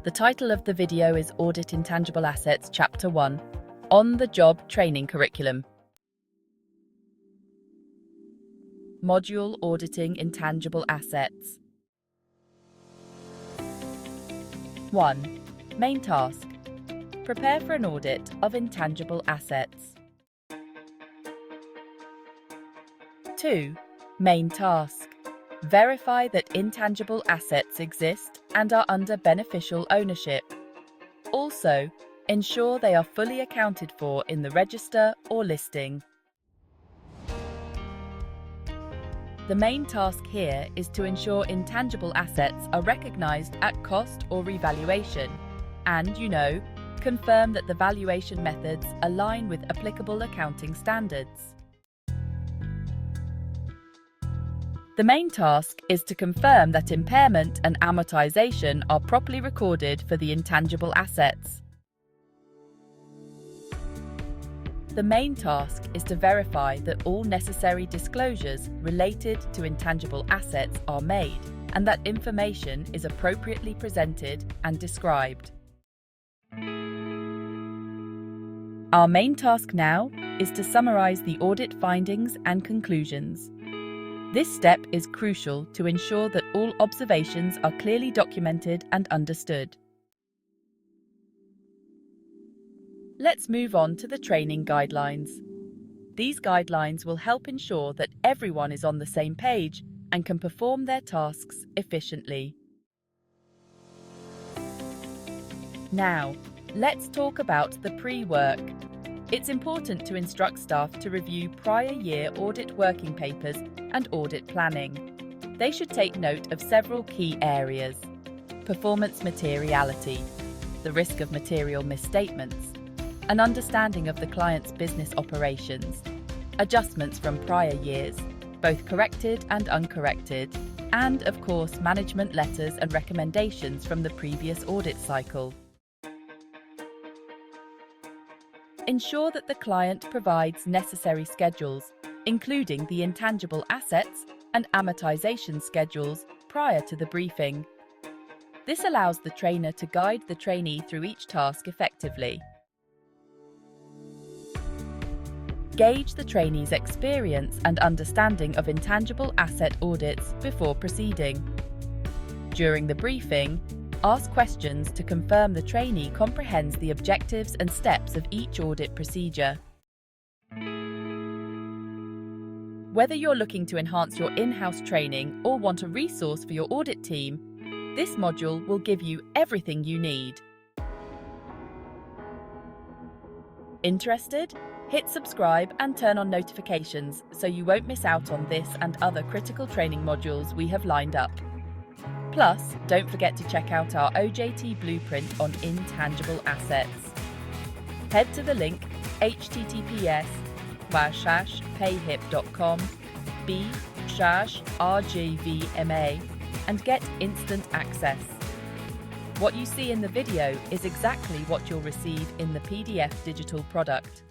The title of the video is Audit Intangible Assets Chapter 1, On-the-Job Training Curriculum. Module Auditing Intangible Assets. 1. Main task. Prepare for an audit of intangible assets. 2. Main task. Verify that intangible assets exist and are under beneficial ownership. Also, ensure they are fully accounted for in the register or listing. The main task here is to ensure intangible assets are recognized at cost or revaluation and, confirm that the valuation methods align with applicable accounting standards. The main task is to confirm that impairment and amortization are properly recorded for the intangible assets. The main task is to verify that all necessary disclosures related to intangible assets are made and that information is appropriately presented and described. Our main task now is to summarize the audit findings and conclusions. This step is crucial to ensure that all observations are clearly documented and understood. Let's move on to the training guidelines. These guidelines will help ensure that everyone is on the same page and can perform their tasks efficiently. Now, let's talk about the pre-work. It's important to instruct staff to review prior year audit working papers and audit planning. They should take note of several key areas: performance materiality, the risk of material misstatements, an understanding of the client's business operations, adjustments from prior years, both corrected and uncorrected, and, of course, management letters and recommendations from the previous audit cycle. Ensure that the client provides necessary schedules, including the intangible assets and amortization schedules, prior to the briefing. This allows the trainer to guide the trainee through each task effectively. Gauge the trainee's experience and understanding of intangible asset audits before proceeding. During the briefing, ask questions to confirm the trainee comprehends the objectives and steps of each audit procedure. Whether you're looking to enhance your in-house training or want a resource for your audit team, this module will give you everything you need. Interested? Hit subscribe and turn on notifications so you won't miss out on this and other critical training modules we have lined up. Plus, don't forget to check out our OJT blueprint on intangible assets. Head to the link https://payhip.com/RGVMA and get instant access. What you see in the video is exactly what you'll receive in the PDF digital product.